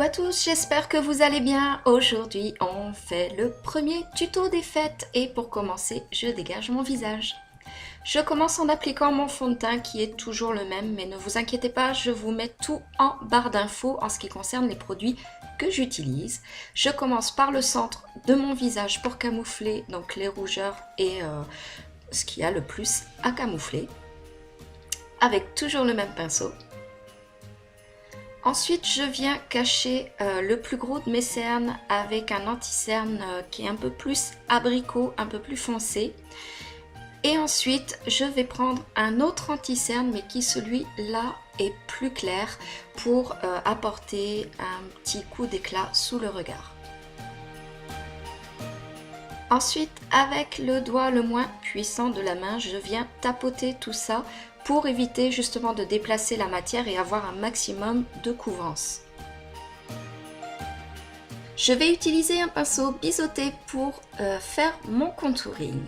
à tous, j'espère que vous allez bien. Aujourd'hui, on fait le premier tuto des fêtes et pour commencer, je dégage mon visage. Je commence en appliquant mon fond de teint qui est toujours le même, mais ne vous inquiétez pas, je vous mets tout en barre d'infos en ce qui concerne les produits que j'utilise. Je commence par le centre de mon visage pour camoufler donc les rougeurs et ce qui a le plus à camoufler, avec toujours le même pinceau. Ensuite, je viens cacher le plus gros de mes cernes avec un anti-cerne qui est un peu plus abricot, un peu plus foncé. Et ensuite, je vais prendre un autre anti-cerne, mais qui celui-là est plus clair pour apporter un petit coup d'éclat sous le regard. Ensuite, avec le doigt le moins puissant de la main, je viens tapoter tout ça pour éviter justement de déplacer la matière et avoir un maximum de couvrance. Je vais utiliser un pinceau biseauté pour faire mon contouring.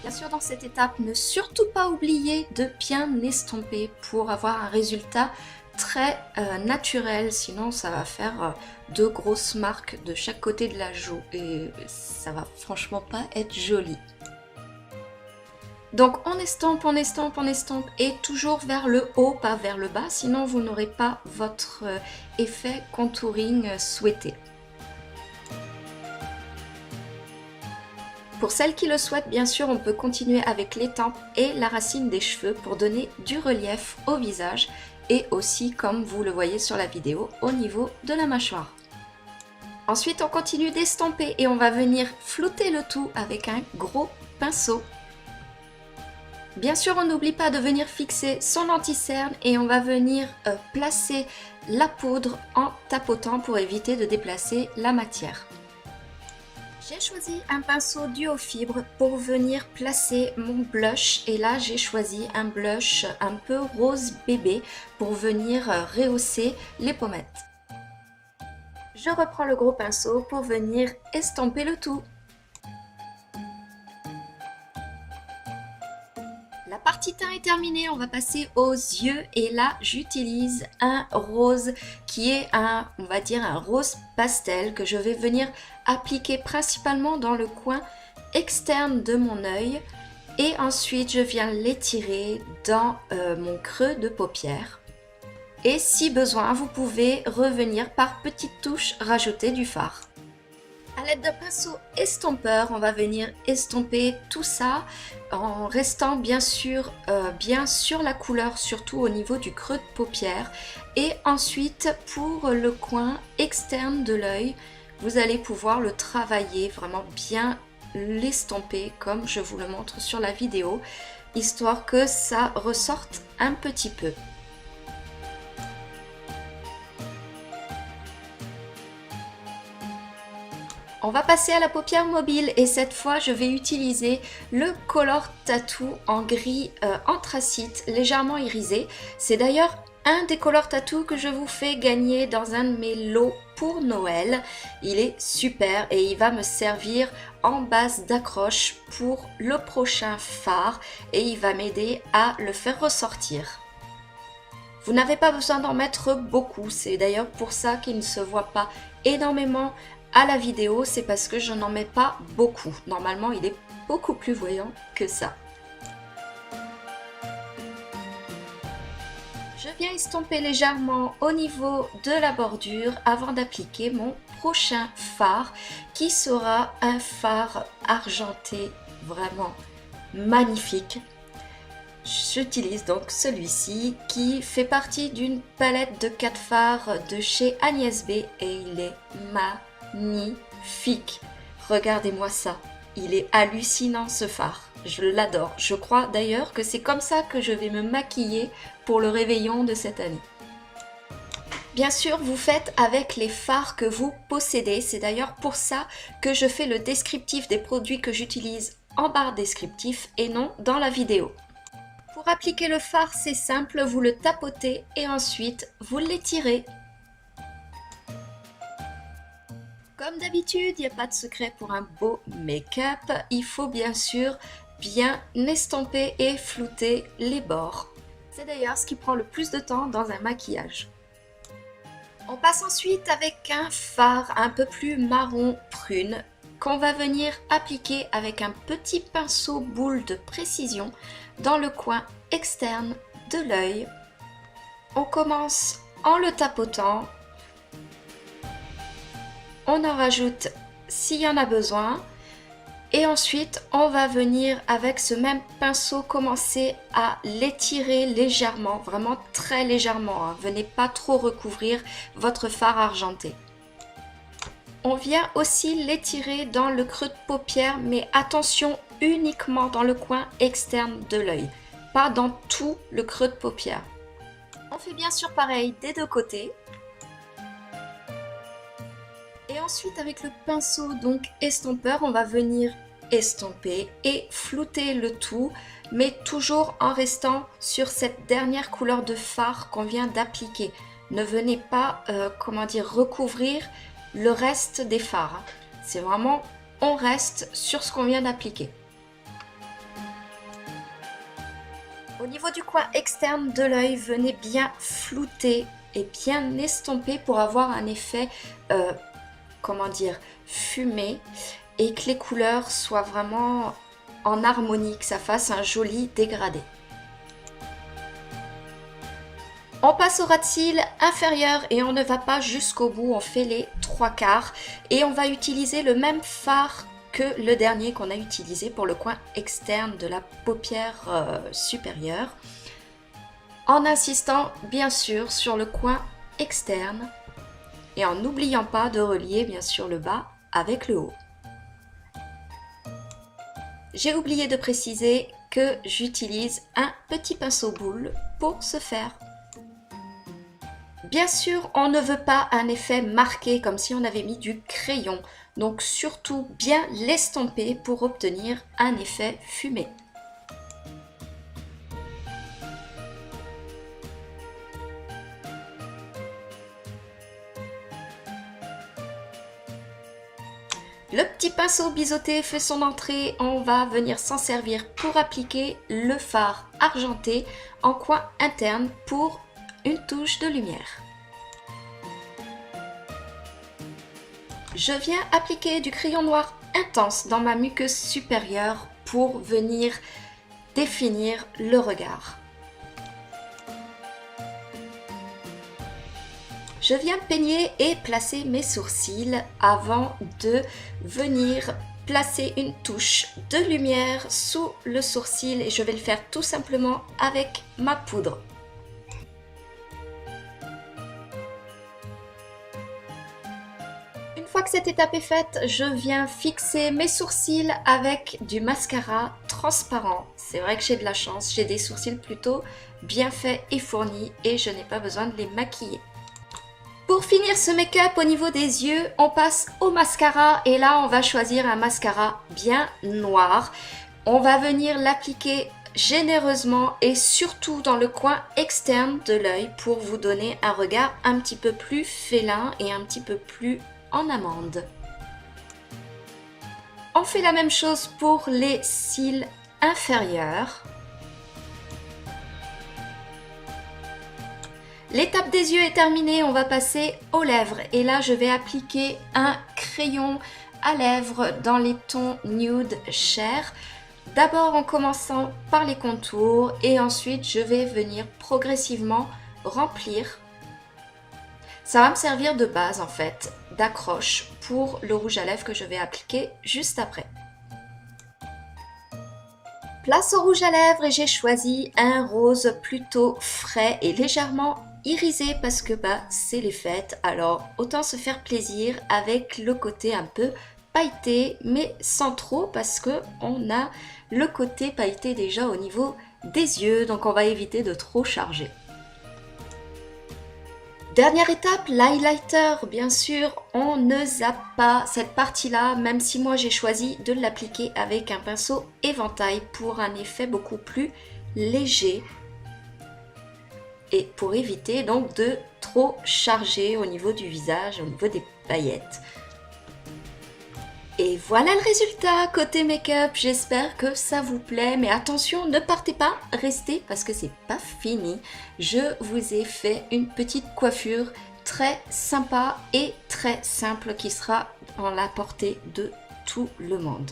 Bien sûr, dans cette étape, ne surtout pas oublier de bien estomper pour avoir un résultat très naturel, sinon ça va faire deux grosses marques de chaque côté de la joue et ça va franchement pas être joli. Donc on estompe, on estompe, on estompe et toujours vers le haut, pas vers le bas, sinon vous n'aurez pas votre effet contouring souhaité. Pour celles qui le souhaitent, bien sûr, on peut continuer avec les tempes et la racine des cheveux pour donner du relief au visage et aussi, comme vous le voyez sur la vidéo, au niveau de la mâchoire. Ensuite, on continue d'estomper et on va venir flouter le tout avec un gros pinceau. Bien sûr, on n'oublie pas de venir fixer son anti-cerne et on va venir placer la poudre en tapotant pour éviter de déplacer la matière. J'ai choisi un pinceau duo fibre pour venir placer mon blush et là j'ai choisi un blush un peu rose bébé pour venir rehausser les pommettes. Je reprends le gros pinceau pour venir estomper le tout. La partie teint est terminée, on va passer aux yeux et là j'utilise un rose qui est on va dire un rose pastel que je vais venir appliquer principalement dans le coin externe de mon œil et ensuite je viens l'étirer dans mon creux de paupière. Et si besoin, vous pouvez revenir par petites touches rajouter du fard. A l'aide d'un pinceau estompeur, on va venir estomper tout ça en restant bien sûr bien sur la couleur, surtout au niveau du creux de paupière. Et ensuite, pour le coin externe de l'œil, vous allez pouvoir le travailler, vraiment bien l'estomper comme je vous le montre sur la vidéo, histoire que ça ressorte un petit peu. On va passer à la paupière mobile et cette fois je vais utiliser le Color Tattoo en gris anthracite légèrement irisé. C'est d'ailleurs un des Color Tattoo que je vous fais gagner dans un de mes lots pour Noël. Il est super et il va me servir en base d'accroche pour le prochain fard et il va m'aider à le faire ressortir. Vous n'avez pas besoin d'en mettre beaucoup, c'est d'ailleurs pour ça qu'il ne se voit pas énormément à la vidéo, c'est parce que je n'en mets pas beaucoup. Normalement, il est beaucoup plus voyant que ça. Je viens estomper légèrement au niveau de la bordure avant d'appliquer mon prochain fard qui sera un fard argenté vraiment magnifique. J'utilise donc celui-ci qui fait partie d'une palette de 4 fards de chez Agnès B et il est magnifique. Regardez-moi ça, il est hallucinant ce fard, je l'adore. Je crois d'ailleurs que c'est comme ça que je vais me maquiller pour le réveillon de cette année. Bien sûr, vous faites avec les fards que vous possédez, c'est d'ailleurs pour ça que je fais le descriptif des produits que j'utilise en barre descriptif et non dans la vidéo. Pour appliquer le fard, c'est simple, vous le tapotez et ensuite vous l'étirez. Comme d'habitude, il n'y a pas de secret pour un beau make-up, il faut bien sûr bien estomper et flouter les bords. C'est d'ailleurs ce qui prend le plus de temps dans un maquillage. On passe ensuite avec un fard un peu plus marron prune qu'on va venir appliquer avec un petit pinceau boule de précision dans le coin externe de l'œil. On commence en le tapotant. On en rajoute s'il y en a besoin. Et ensuite, on va venir avec ce même pinceau commencer à l'étirer légèrement, vraiment très légèrement, hein. Venez pas trop recouvrir votre fard argenté. On vient aussi l'étirer dans le creux de paupière, mais attention uniquement dans le coin externe de l'œil, pas dans tout le creux de paupière. On fait bien sûr pareil des deux côtés. Et ensuite avec le pinceau donc estompeur, on va venir estomper et flouter le tout, mais toujours en restant sur cette dernière couleur de fard qu'on vient d'appliquer. Ne venez pas recouvrir le reste des fards. C'est vraiment, on reste sur ce qu'on vient d'appliquer. Au niveau du coin externe de l'œil, venez bien flouter et bien estomper pour avoir un effet fumé et que les couleurs soient vraiment en harmonie, que ça fasse un joli dégradé. On passe au ras de cils inférieur et on ne va pas jusqu'au bout, on fait les 3/4 et on va utiliser le même fard que le dernier qu'on a utilisé pour le coin externe de la paupière supérieure, en insistant bien sûr sur le coin externe et en n'oubliant pas de relier bien sûr le bas avec le haut. J'ai oublié de préciser que j'utilise un petit pinceau boule pour ce faire. Bien sûr, on ne veut pas un effet marqué comme si on avait mis du crayon, donc surtout bien l'estomper pour obtenir un effet fumé. Le petit pinceau biseauté fait son entrée, on va venir s'en servir pour appliquer le fard argenté en coin interne pour une touche de lumière. Je viens appliquer du crayon noir intense dans ma muqueuse supérieure pour venir définir le regard. Je viens peigner et placer mes sourcils avant de venir placer une touche de lumière sous le sourcil et je vais le faire tout simplement avec ma poudre. Une fois que cette étape est faite, je viens fixer mes sourcils avec du mascara transparent. C'est vrai que j'ai de la chance, j'ai des sourcils plutôt bien faits et fournis et je n'ai pas besoin de les maquiller. Pour finir ce make-up au niveau des yeux, on passe au mascara et là on va choisir un mascara bien noir. On va venir l'appliquer généreusement et surtout dans le coin externe de l'œil pour vous donner un regard un petit peu plus félin et un petit peu plus en amande. On fait la même chose pour les cils inférieurs. L'étape des yeux est terminée, on va passer aux lèvres et là je vais appliquer un crayon à lèvres dans les tons nude chair. D'abord en commençant par les contours et ensuite je vais venir progressivement remplir. Ça va me servir de base en fait, d'accroche pour le rouge à lèvres que je vais appliquer juste après. Place au rouge à lèvres et j'ai choisi un rose plutôt frais et légèrement irisé parce que c'est les fêtes, alors autant se faire plaisir avec le côté un peu pailleté mais sans trop parce que on a le côté pailleté déjà au niveau des yeux, donc on va éviter de trop charger. Dernière étape, l'highlighter. Bien sûr, on ne zappe pas cette partie-là, même si moi j'ai choisi de l'appliquer avec un pinceau éventail pour un effet beaucoup plus léger et pour éviter donc de trop charger au niveau du visage, au niveau des paillettes. Et voilà le résultat côté make-up, j'espère que ça vous plaît, mais attention, ne partez pas, restez parce que c'est pas fini. Je vous ai fait une petite coiffure très sympa et très simple qui sera à la portée de tout le monde.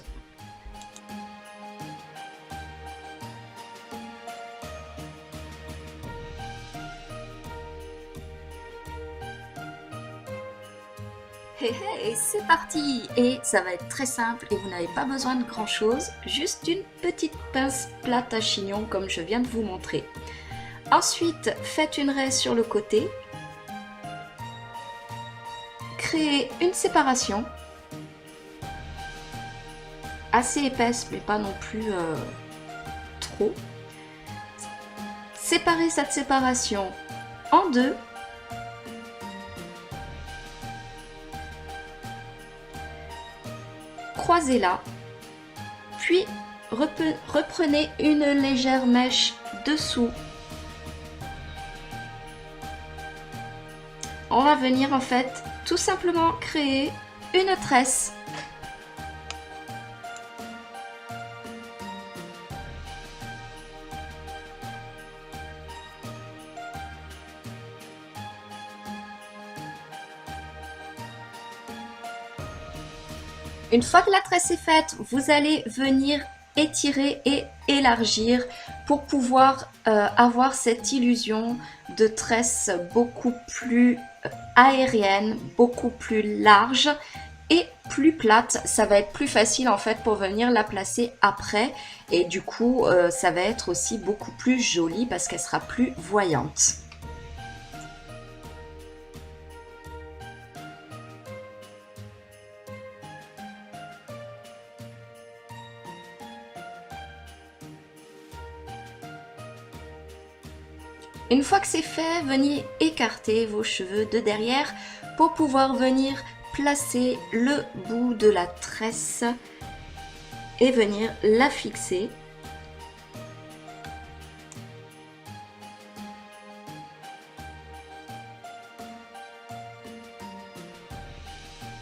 Hey hey, c'est parti! Et ça va être très simple et vous n'avez pas besoin de grand chose, juste une petite pince plate à chignon comme je viens de vous montrer. Ensuite, faites une raie sur le côté, créez une séparation assez épaisse mais pas non plus trop. Séparez cette séparation en deux. Croisez-la, puis reprenez une légère mèche dessous. On va venir en fait tout simplement créer une tresse. Une fois que la tresse est faite, vous allez venir étirer et élargir pour pouvoir avoir cette illusion de tresse beaucoup plus aérienne, beaucoup plus large et plus plate. Ça va être plus facile en fait pour venir la placer après et du coup ça va être aussi beaucoup plus joli parce qu'elle sera plus voyante. Une fois que c'est fait, venez écarter vos cheveux de derrière pour pouvoir venir placer le bout de la tresse et venir la fixer.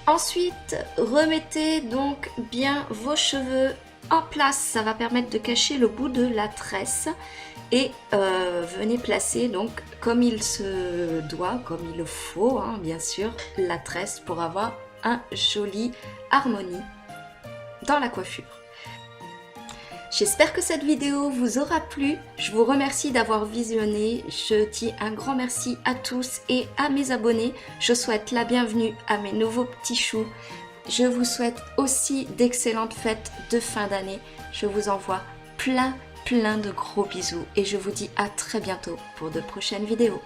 Ensuite, remettez donc bien vos cheveux en place, ça va permettre de cacher le bout de la tresse et venez placer donc comme il se doit, comme il le faut hein, bien sûr, la tresse pour avoir un joli harmonie dans la coiffure. J'espère que cette vidéo vous aura plu, je vous remercie d'avoir visionné, je dis un grand merci à tous et à mes abonnés, je souhaite la bienvenue à mes nouveaux petits choux, je vous souhaite aussi d'excellentes fêtes de fin d'année, je vous envoie plein de gros bisous et je vous dis à très bientôt pour de prochaines vidéos.